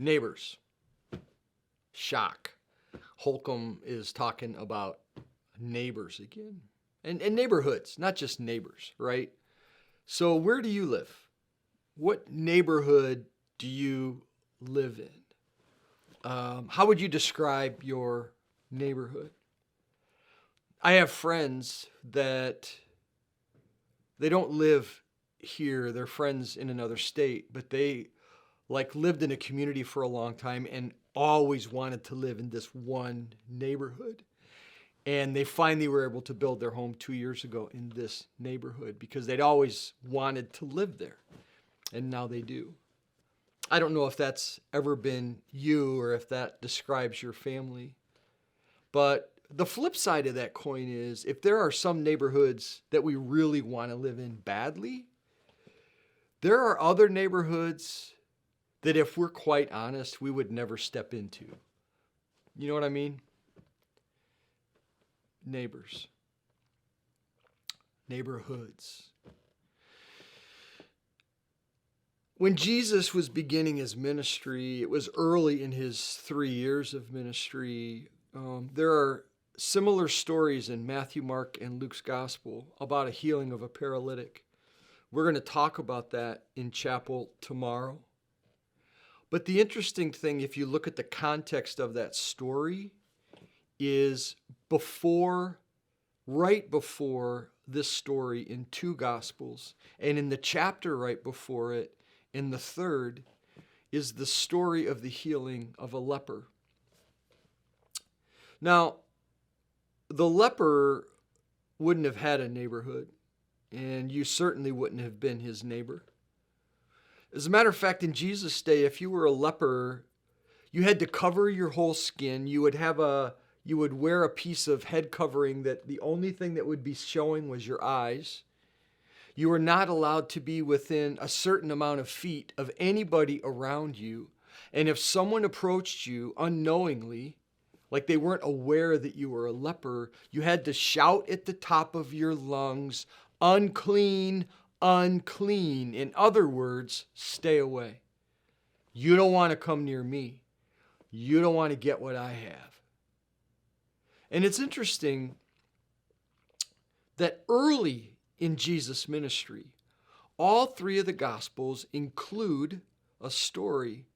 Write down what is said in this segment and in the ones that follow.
Neighbors. Shock. Holcomb is talking about neighbors again. And neighborhoods, not just neighbors, right? So where do you live? What neighborhood do you live in? How would you describe your neighborhood? I have friends that they don't live here. They're friends in another state, but they lived in a community for a long time and always wanted to live in this one neighborhood. And they finally were able to build their home 2 years ago in this neighborhood because they'd always wanted to live there. And now they do. I don't know if that's ever been you or if that describes your family. But the flip side of that coin is if there are some neighborhoods that we really want to live in badly, there are other neighborhoods that if we're quite honest, we would never step into. You know what I mean? Neighbors. Neighborhoods. When Jesus was beginning his ministry, it was early in his 3 years of ministry. There are similar stories in Matthew, Mark, and Luke's gospel about a healing of a paralytic. We're going to talk about that in chapel tomorrow. But the interesting thing, if you look at the context of that story, is right before this story in 2 gospels, and in the chapter right before it, in the 3rd, is the story of the healing of a leper. Now, the leper wouldn't have had a neighborhood, and you certainly wouldn't have been his neighbor. As a matter of fact, in Jesus' day, if you were a leper, you had to cover your whole skin. You would wear a piece of head covering that the only thing that would be showing was your eyes. You were not allowed to be within a certain amount of feet of anybody around you. And if someone approached you unknowingly, like they weren't aware that you were a leper, you had to shout at the top of your lungs, "Unclean, unclean." In other words, stay away. You don't want to come near me. You don't want to get what I have. And it's interesting that early in Jesus' ministry, all 3 of the Gospels include a story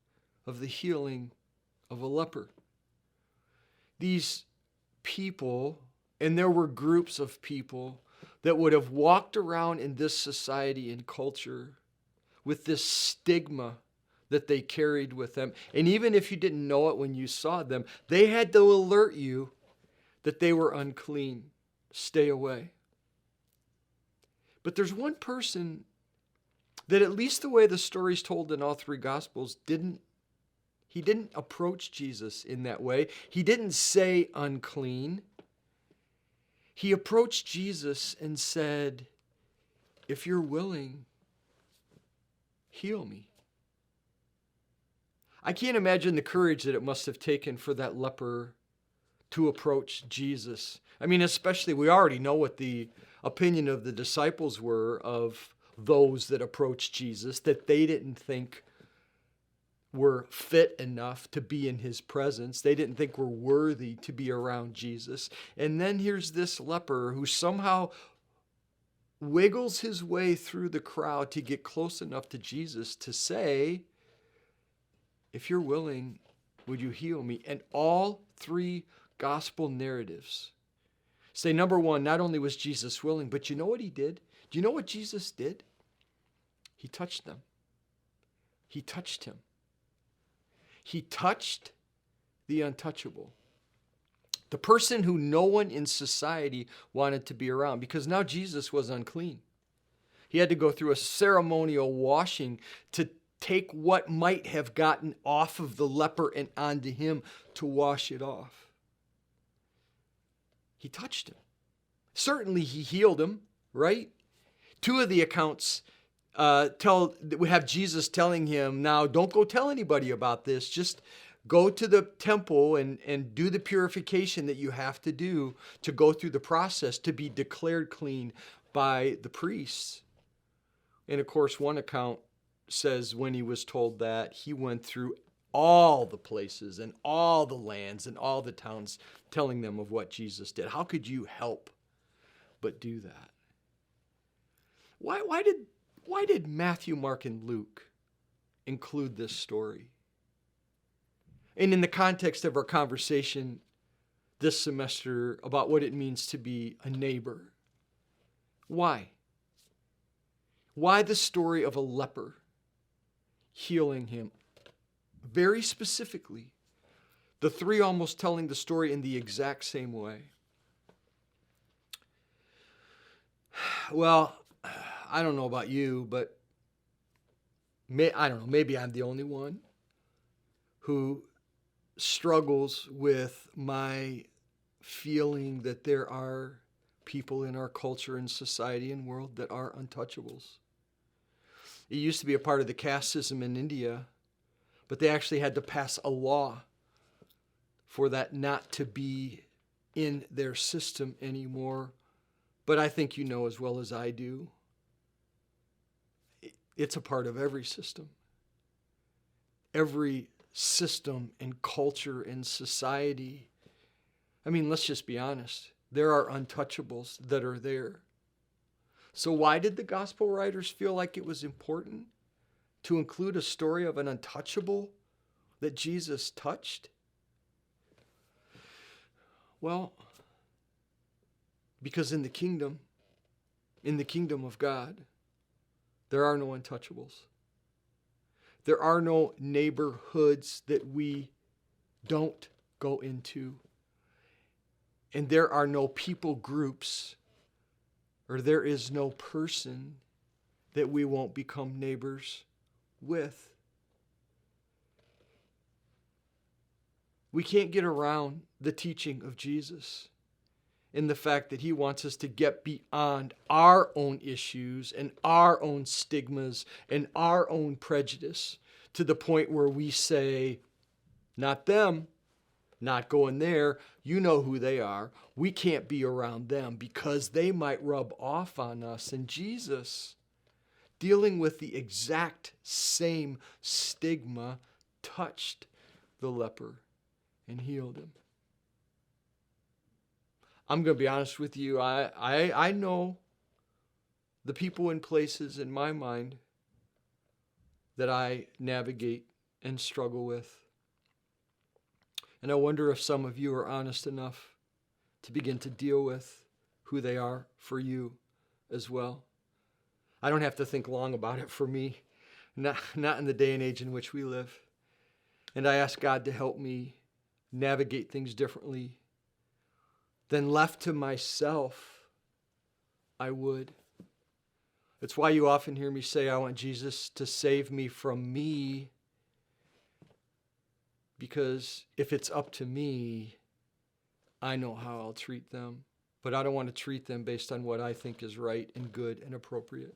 of the healing of a leper. These people, and there were groups of people that would have walked around in this society and culture with this stigma that they carried with them. And even if you didn't know it when you saw them, they had to alert you that they were unclean. Stay away. But there's one person that, at least the way the story's told in all 3 Gospels, he didn't approach Jesus in that way. He didn't say unclean. He approached Jesus and said, "If you're willing, heal me." I can't imagine the courage that it must have taken for that leper to approach Jesus. I mean, especially, we already know what the opinion of the disciples were of those that approached Jesus, that they didn't think were fit enough to be in his presence. They didn't think were worthy to be around Jesus. And then here's this leper who somehow wiggles his way through the crowd to get close enough to Jesus to say, "If you're willing, would you heal me?" And all 3 gospel narratives say, number one, not only was Jesus willing, but you know what he did? Do you know what Jesus did? He touched them. He touched him. He touched the untouchable. The person who no one in society wanted to be around, because now Jesus was unclean. He had to go through a ceremonial washing to take what might have gotten off of the leper and onto him to wash it off. He touched him. Certainly he healed him, right? 2 of the accounts we have Jesus telling him, "Now don't go tell anybody about this. Just go to the temple and do the purification that you have to do to go through the process to be declared clean by the priests." And of course, one account says when he was told that, he went through all the places and all the lands and all the towns, telling them of what Jesus did. How could you help but do that? Why did Matthew, Mark, and Luke include this story? And in the context of our conversation this semester about what it means to be a neighbor, why? Why the story of a leper healing him? Very specifically, the three almost telling the story in the exact same way. Well, I don't know about you, but I don't know, maybe I'm the only one who struggles with my feeling that there are people in our culture and society and world that are untouchables. It used to be a part of the caste system in India, but they actually had to pass a law for that not to be in their system anymore. But I think you know as well as I do, it's a part of every system. Every system and culture and society. I mean, let's just be honest. There are untouchables that are there. So why did the gospel writers feel like it was important to include a story of an untouchable that Jesus touched? Well, because in the kingdom of God, there are no untouchables. There are no neighborhoods that we don't go into. And there are no people groups, or there is no person that we won't become neighbors with. We can't get around the teaching of Jesus in the fact that he wants us to get beyond our own issues and our own stigmas and our own prejudice to the point where we say, not them, not going there, you know who they are. We can't be around them because they might rub off on us. And Jesus, dealing with the exact same stigma, touched the leper and healed him. I'm going to be honest with you. I know the people and places in my mind that I navigate and struggle with. And I wonder if some of you are honest enough to begin to deal with who they are for you as well. I don't have to think long about it for me, not in the day and age in which we live. And I ask God to help me navigate things differently. Then left to myself, I would. It's why you often hear me say, I want Jesus to save me from me. Because if it's up to me, I know how I'll treat them. But I don't want to treat them based on what I think is right and good and appropriate.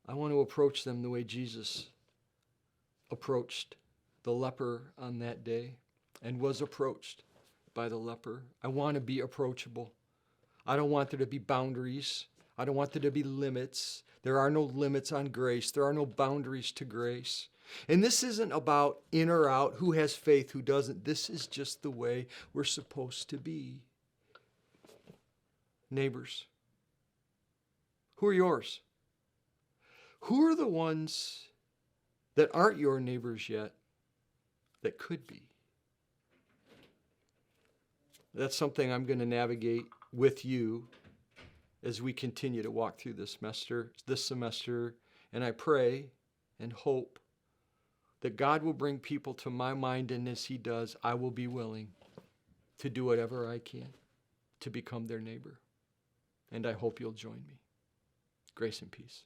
I want to approach them the way Jesus approached the leper on that day and was approached by the leper. I want to be approachable. I don't want there to be boundaries. I don't want there to be limits. There are no limits on grace. There are no boundaries to grace. And this isn't about in or out, who has faith, who doesn't. This is just the way we're supposed to be. Neighbors. Who are yours? Who are the ones that aren't your neighbors yet that could be? That's something I'm going to navigate with you as we continue to walk through this semester. And I pray and hope that God will bring people to my mind, and as he does, I will be willing to do whatever I can to become their neighbor. And I hope you'll join me. Grace and peace.